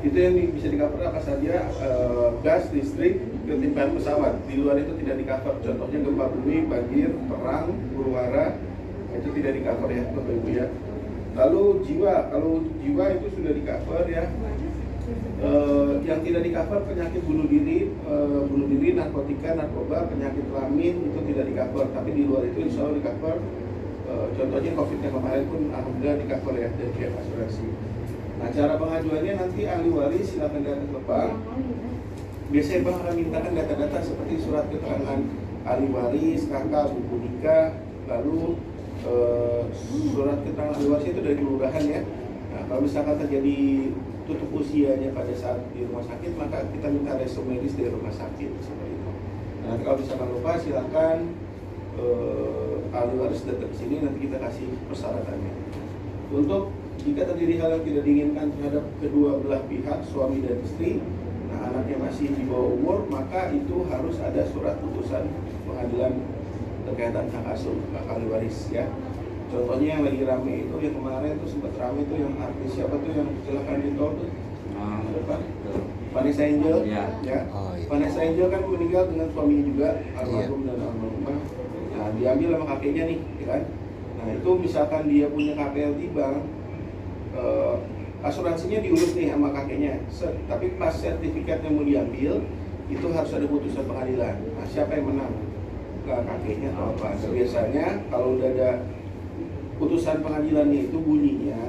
Itu yang bisa di cover apa saja, gas, listrik, ketimpangan pesawat. Di luar itu tidak di cover. Contohnya gempa bumi, banjir, perang, huru hara, itu tidak di cover ya Bapak Ibu ya. Lalu jiwa, kalau jiwa itu sudah di cover ya. Yang tidak di cover penyakit bunuh diri, narkotika, narkoba, penyakit kelamin itu tidak di cover. Tapi di luar itu insya Allah di cover. Contohnya COVID yang kemarin pun alhamdulillah di cover ya dari pihak asuransi. Nah, cara pengajuannya nanti ahli waris silakan datang ke bank. Biasanya bank akan mintakan data-data seperti surat keterangan ahli waris, kakak, buku nikah, lalu surat keterangan ahli waris itu dari kelurahan ya. Nah, kalau misalkan terjadi tutup usianya pada saat di rumah sakit, maka kita minta resume medis dari rumah sakit seperti itu. Nah, kalau misalkan lupa silakan ahli waris datang ke sini, nanti kita kasih persyaratannya. Untuk jika terjadi hal yang tidak diinginkan terhadap kedua belah pihak, suami dan istri, nah anaknya masih di bawah umur, maka itu harus ada surat putusan pengadilan terkaitan hak asuh ahli waris ya. Contohnya yang lagi rame itu, yang kemarin tuh sempat rame itu yang artis siapa tuh yang kecelakaan di tol tuh, Vanessa Angel ya. Vanessa Angel kan meninggal dengan suaminya juga, almarhum dan almarhumah. Nah, diambil sama kakeknya nih, ya kan? Nah, itu misalkan dia punya KPL di bank, asuransinya diurus nih sama kakeknya. Tapi pas sertifikatnya mau diambil, itu harus ada putusan pengadilan. Nah, siapa yang menang? Kakeknya atau apa? Biasanya kalau udah ada putusan pengadilannya itu bunyinya,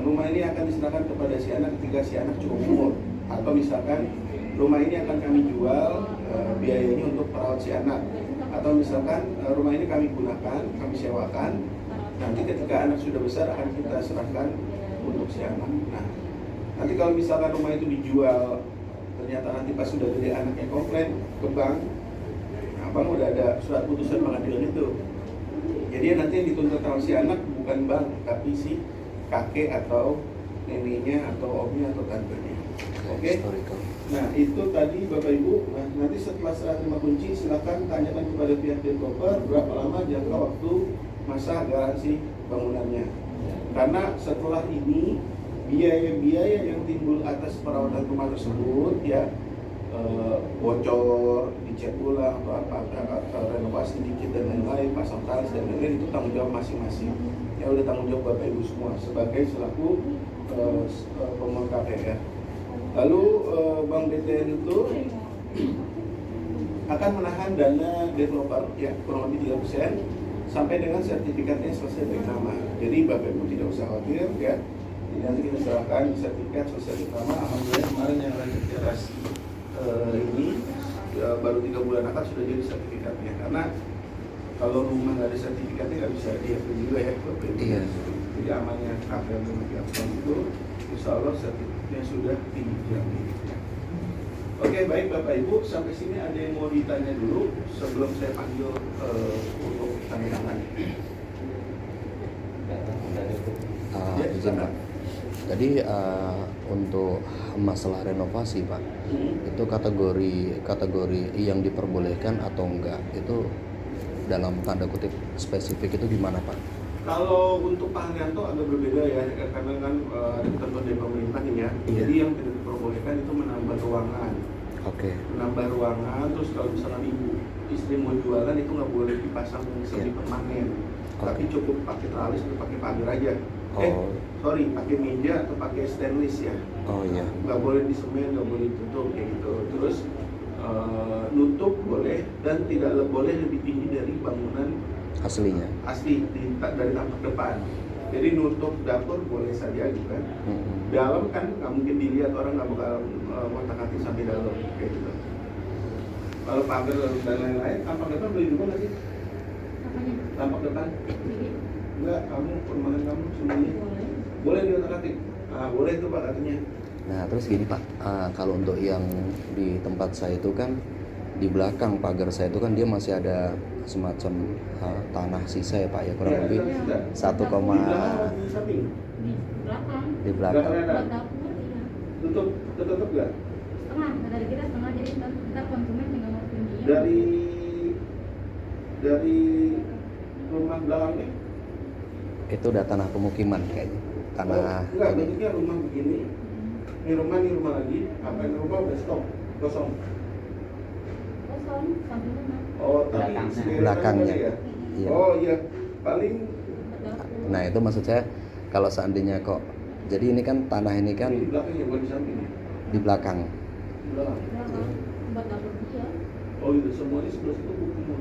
rumah ini akan diserahkan kepada si anak ketika si anak cukup umur. Atau misalkan rumah ini akan kami jual, biayanya untuk perawat si anak. Atau misalkan rumah ini kami gunakan, kami sewakan, nanti ketika anak sudah besar akan kita serahkan untuk si anak. Nah, nanti kalau misalkan rumah itu dijual, ternyata nanti pas sudah gede anaknya komplain ke bank, nah bank udah ada surat putusan pengadilan itu. Jadi nanti yang dituntut sama si anak bukan bank, tapi si kakek atau neneknya atau omnya atau tantenya. Oke? Nah, itu tadi Bapak Ibu. Nah, nanti setelah serah terima kunci silakan tanyakan kepada pihak developer berapa lama jangka waktu masa garansi bangunannya. Karena setelah ini biaya-biaya yang timbul atas perawatan rumah tersebut ya, bocor, dicat ulang atau renovasi dikit dan lain-lain, pasang talis dan lain-lain, itu tanggung jawab masing-masing. Ya udah tanggung jawab Bapak Ibu semua sebagai selaku pemohon KPR. Lalu Bank BTN itu akan menahan dana developer ya kurang lebih 3% sampai dengan sertifikatnya selesai dari nama. Jadi Bapak Ibu tidak usah khawatir ya. Jadi nanti kita serahkan sertifikat selesai dari nama. Alhamdulillah kemarin yang lanjut teras ini ya, baru 3 bulan akan sudah jadi sertifikatnya. Karena kalau rumah nggak ada sertifikatnya nggak bisa diakui juga ya Bapak Ibu. Iya. Jadi amannya KPR itu insya Allah sertifikatnya sudah dijamin. Oke, baik Bapak Ibu, sampai sini ada yang mau ditanya dulu sebelum saya panggil untuk tanda tangan. Izin Pak. Jadi untuk masalah renovasi Pak, itu kategori yang diperbolehkan atau enggak itu dalam tanda kutip spesifik itu gimana Pak? Kalau untuk Pak Haryanto agak berbeda ya, karena kan ada ketentuan dari pemerintah nih ya. Jadi yang tidak diperbolehkan itu menambah ruangan. Menambah ruangan, terus kalau misalkan istri mau jualan itu nggak boleh dipasang semi permanen. Tapi cukup pakai tralis atau pakai pagar aja. Pakai meja atau pakai stainless ya. Nggak boleh disemen, nggak boleh ditutup kayak gitu. Terus nutup boleh dan tidak boleh lebih tinggi dari bangunan asli dari tampak depan. Jadi nutup dapur boleh saja gitu kan. Dalam kan nggak mungkin dilihat orang, nggak bakal ngotak-ngatik sampai dalam kayak gitu. Kalau pagar dan lain-lain, tampak depan boleh juga nggak sih? Tampak depan? Enggak, kamu perumahan kamu semuanya boleh diotak-atik. Boleh itu Pak katanya. Nah terus gini Pak, kalau untuk yang di tempat saya itu kan di belakang pagar saya itu kan dia masih ada semacam tanah sisa ya Pak ya, kurang lebih 1, di belakang. Tutup nggak? Setengah, dari kita setengah, jadi kita konsumen tinggal mau tinggi. Dari rumah belakangnya? Itu udah tanah pemukiman kayaknya. Tanah enggak, bentuknya rumah begini. Ini rumah lagi. Apa ini rumah udah stop kosong. Kosong, samping rumah. Oh, tapi Belakangnya. ya? Iya. Oh iya, paling Nah itu maksud saya kalau seandainya kok, jadi ini kan tanah ini kan di belakangnya bukan di samping. di belakang. Di belakang. Belakang, buat dapur dia. Oh iya, semuanya sebelah situ buku semua.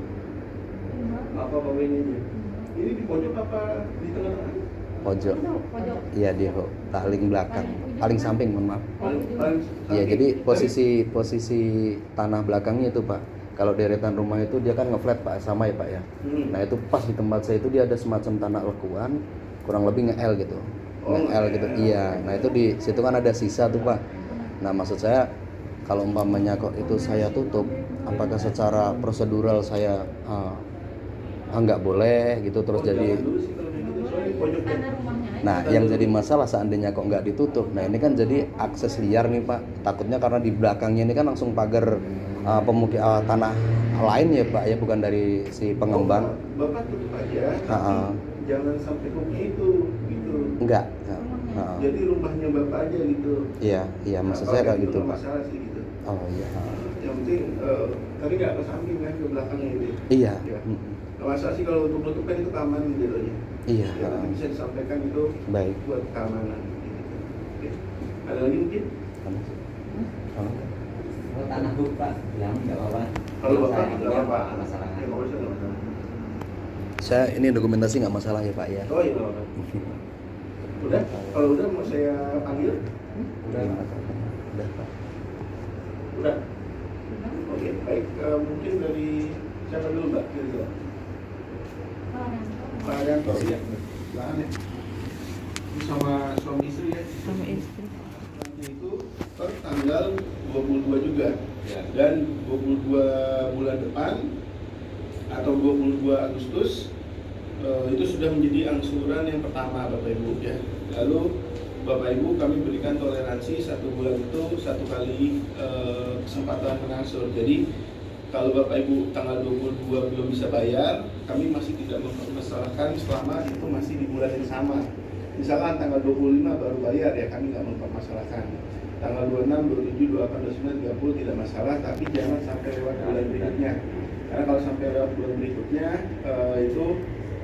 Apa ini aja? Ini di pojok apa di tengah-tengah? Pojok. Pojok. Iya di paling belakang, paling samping, mohon maaf. Paling Iya, samping. jadi posisi tanah belakangnya itu Pak. Kalau deretan rumah itu dia kan ngeflat Pak, sama ya Pak ya. Nah itu pas di tempat saya itu dia ada semacam tanah lekuan, kurang lebih nge-L gitu. Oh, Nge-L gitu. Iya. Nah itu di situ kan ada sisa tuh Pak. Nah maksud saya kalau umpamanya kok itu saya tutup, apakah secara prosedural saya nggak boleh gitu terus jadi. Jangan dulu sih kalau kayak gitu, soalnya di pojoknya. Tanah rumahnya aja. Nah, yang jadi masalah seandainya kok nggak ditutup, nah ini kan jadi akses liar nih Pak. Takutnya karena di belakangnya ini kan langsung pagar tanah lain ya Pak ya, bukan dari si pengembang. Bapak tutup aja. Ha-ha. Jangan sampai hoki itu gitu. Enggak. Ha-ha. Jadi rumahnya Bapak aja gitu. Iya, maksud Nah, saya kalau kayak gitu nggak Pak. masalah sih gitu. Oh iya. Yang penting tapi nggak ke samping kan, ke belakangnya ini. Iya. Ya. Nggak masalah sih kalau untuk menutup kan itu keamanan gitu aja. Iya. Ya, nanti bisa disampaikan itu Baik. buat keamanan. Gitu. Oke. Ada lagi mungkin? Kalau tanah bu Pak, bilang nggak apa-apa. Kalau Bapak Saya nggak punya apa-apa. masalah. Ya, nggak usah, nggak masalah. Saya ini dokumentasi nggak masalah ya Pak ya. Oh iya, nggak apa-apa. Udah? Kalau udah mau saya panggil? Udah Pak. Udah? Oke, baik. Mungkin dari siapa dulu Mbak? Kira-kira? Pak Arianto. Iya. Silakan ya. Ini sama suami istri ya? Sama istri. Nanti itu per tanggal 22 juga. Dan 22 bulan depan atau 22 Agustus itu sudah menjadi angsuran yang pertama Bapak Ibu ya. Lalu Bapak Ibu kami berikan toleransi 1 bulan itu 1 kali kesempatan mengangsur. Jadi kalau Bapak Ibu tanggal 22 belum bisa bayar, kami masih tidak mempermasalahkan selama itu masih di bulan yang sama. Misalkan tanggal 25 baru bayar ya kami nggak mempermasalahkan. Tanggal 26, 27, 28, 29, 30 tidak masalah, tapi jangan sampai lewat bulan berikutnya. Karena kalau sampai lewat bulan berikutnya itu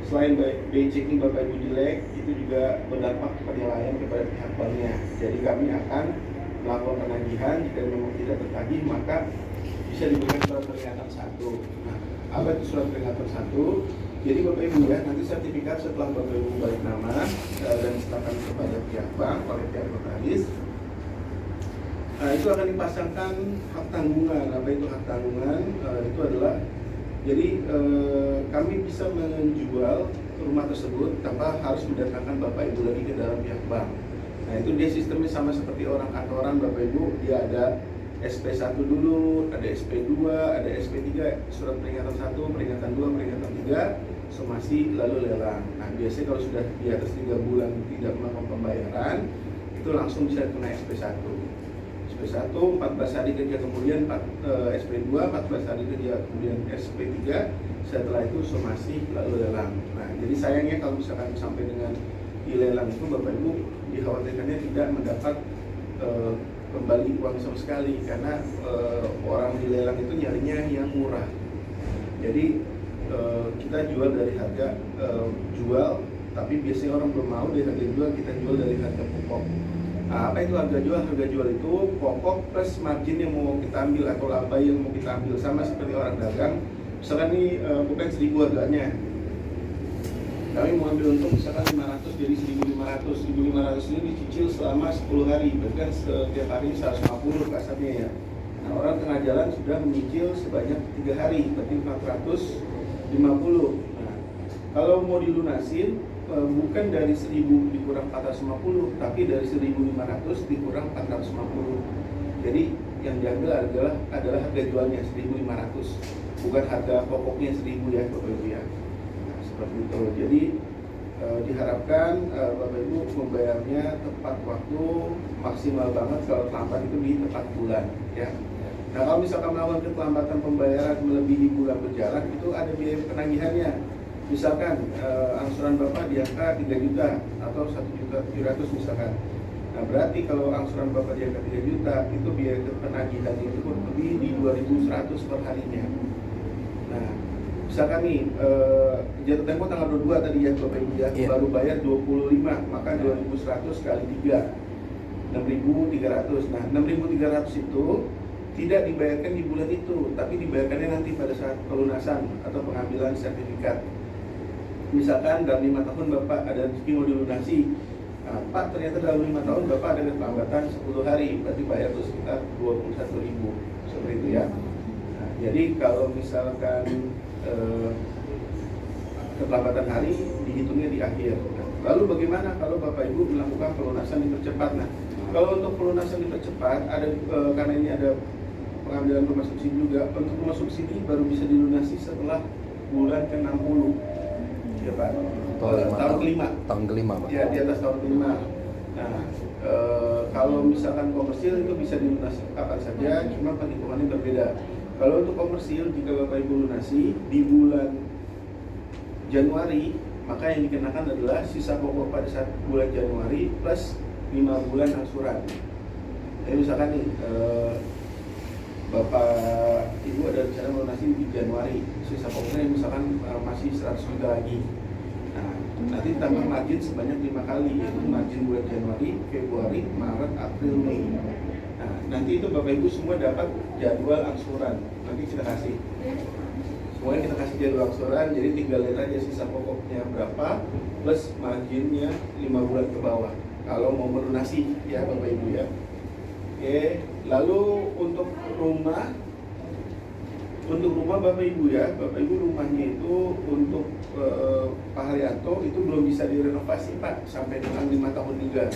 selain BI checking Bapak Ibu jelek, itu juga berdampak penilaian kepada pihak banknya. Jadi kami akan melakukan penagihan. Jika memang tidak tertagih, maka bisa diberikan surat peringatan 1. Nah, apa itu surat peringatan 1? Jadi Bapak Ibu ya, nanti sertifikat setelah Bapak Ibu balik nama dan serahkan kepada pihak bank oleh pihak notaris. Nah, itu akan dipasangkan hak tanggungan. Apa itu hak tanggungan? Itu adalah jadi kami bisa menjual rumah tersebut tanpa harus mendatangkan Bapak Ibu lagi ke dalam pihak bank. Nah, itu dia sistemnya sama seperti orang kantoran Bapak Ibu. Dia ada SP1 dulu, ada SP2, ada SP3, surat peringatan 1, peringatan 2, peringatan 3, somasi lalu lelang. Nah, biasanya kalau sudah di atas 3 bulan tidak melakukan pembayaran, itu langsung bisa kena SP1. SP1, 14 hari kerja kemudian SP2, 14 hari kerja kemudian SP3, setelah itu somasi lalu lelang. Nah, jadi sayangnya kalau misalkan sampai dengan di lelang itu Bapak Ibu dikhawatirkannya tidak mendapat kembali uang sama sekali karena orang di lelang itu nyarinya yang murah. Jadi kita jual dari harga jual, tapi biasanya orang belum mau dari harga jual, kita jual dari harga pokok. Nah, apa itu harga jual? Harga jual itu pokok plus margin yang mau kita ambil atau laba yang mau kita ambil, sama seperti orang dagang. Misalkan ini bukan 1000 harganya, kami mau ambil untung misalkan 500 jadi 1500. 1500 ini dicicil selama 10 hari, berarti kan setiap hari 150 kasarnya ya. Nah, orang tengah jalan sudah menyicil sebanyak 3 hari, berarti 450. Nah, kalau mau dilunasin bukan dari 1000 dikurang 450, tapi dari 1500 dikurang 450. Jadi yang diambil adalah harga jualnya 1500, bukan harga pokoknya 1000 ya Bapak Ibu ya. Seperti itu. Jadi diharapkan Bapak Ibu membayarnya tepat waktu, maksimal banget kalau terlambat itu di tepat bulan ya. Nah, kalau misalkan melakukan keterlambatan pembayaran melebihi bulan berjalan, itu ada biaya penagihannya. Misalkan angsuran Bapak di angka 3 juta atau 1.700.000 misalkan. Nah berarti kalau angsuran Bapak di angka 3 juta, itu biaya penagihan itu kurang lebih di 2.100 per harinya. Nah, misalkan nih jatuh tempo tanggal 22 tadi ya Bapak Ibu ya, baru bayar 25, maka 2.100 kali 3, 6.300. Nah, 6.300 itu tidak dibayarkan di bulan itu, tapi dibayarkannya nanti pada saat pelunasan atau pengambilan sertifikat. Misalkan dalam 5 tahun Bapak ada rezeki mau dilunasi, nah, Pak ternyata dalam 5 tahun Bapak ada keterlambatan 10 hari, berarti bayar itu sekitar 21.000, seperti itu ya. Nah, jadi kalau misalkan keterlambatan hari dihitungnya di akhir. Nah, lalu bagaimana kalau Bapak Ibu melakukan pelunasan dipercepat? Nah, kalau untuk pelunasan dipercepat ada karena ini ada pengambilan rumah subsidi juga, untuk rumah subsidi baru bisa dilunasi setelah bulan ke-60 ya Pak, tahun kelima. Tahun kelima Pak. Ya, di atas tahun kelima. Nah, kalau misalkan komersil itu bisa dilunasi kapan saja, cuma perhitungannya berbeda. Kalau untuk komersil, jika Bapak Ibu lunasi di bulan Januari, maka yang dikenakan adalah sisa pokok pada saat bulan Januari plus 5 bulan angsuran. Jadi misalkan nih, Bapak Ibu ada rencana melunasi di Januari, sisa pokoknya misalkan masih 100 juta lagi. Nah, nanti tambah margin sebanyak 5 kali, yaitu margin bulan Januari, Februari, Maret, April, Mei. Nah, nanti itu Bapak Ibu semua dapat jadwal angsuran. Nanti kita kasih. Semuanya kita kasih jadwal angsuran, jadi tinggal lihat aja sisa pokoknya berapa plus marginnya 5 bulan ke bawah. Kalau mau melunasi ya Bapak Ibu ya. Oke, lalu untuk rumah Bapak Ibu ya, Bapak Ibu rumahnya itu untuk Pak Haryanto itu belum bisa direnovasi Pak sampai dengan 5 tahun juga.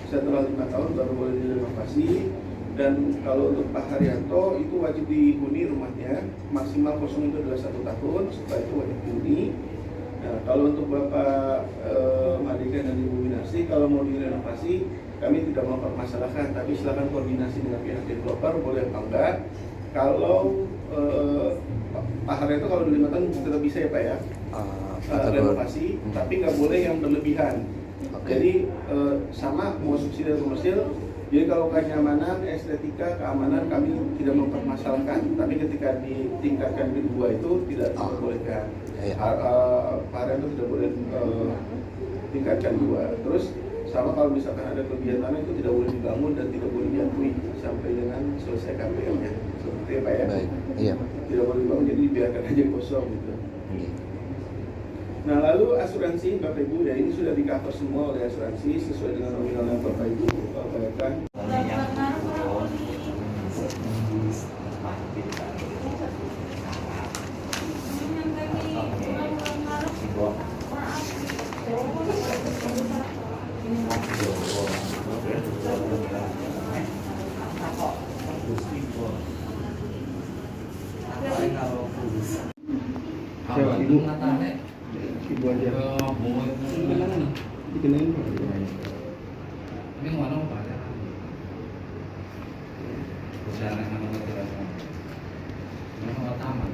Setelah 5 tahun baru boleh direnovasi. Dan kalau untuk Pak Haryanto itu wajib dihuni rumahnya, maksimal kosong itu adalah 1 tahun, setelah itu wajib dihuni. Nah, kalau untuk Bapak Madika dan Ibu Winarsi, kalau mau direnovasi, kami tidak mempermasalahkan, tapi silakan koordinasi dengan pihak developer, boleh apa enggak. Kalau Pak Haryanto kalau 5 tahun tetap bisa ya Pak ya, renovasi, tapi nggak boleh yang berlebihan. Jadi sama mau subsidi dan komersil. Jadi kalau kenyamanan, estetika, keamanan kami tidak mempermasalahkan, tapi ketika ditingkatkan kedua itu tidak diperbolehkan. Pak Haryanto tidak boleh tingkatkan 2. Terus sama kalau misalkan ada kegiatan itu tidak boleh dibangun dan tidak boleh diakui sampai dengan selesai KPL-nya. Seperti apa ya? Baik. Iya. Tidak boleh dibangun, jadi biarkan aja kosong gitu. Nah lalu asuransi Bapak Ibu, ya ini sudah di cover semua oleh asuransi sesuai dengan nominal yang Bapak Ibu bayarkan. Ibu aja. Dikenain. Ini mana mau bayar? Bicara sama kita. Ini mau taman.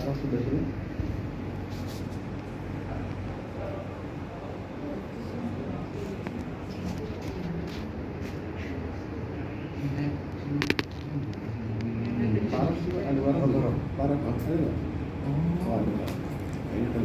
Ya, sudah sini. Parah sih, ada warna parah. Ada nggak? Oh, ada. Ini kan.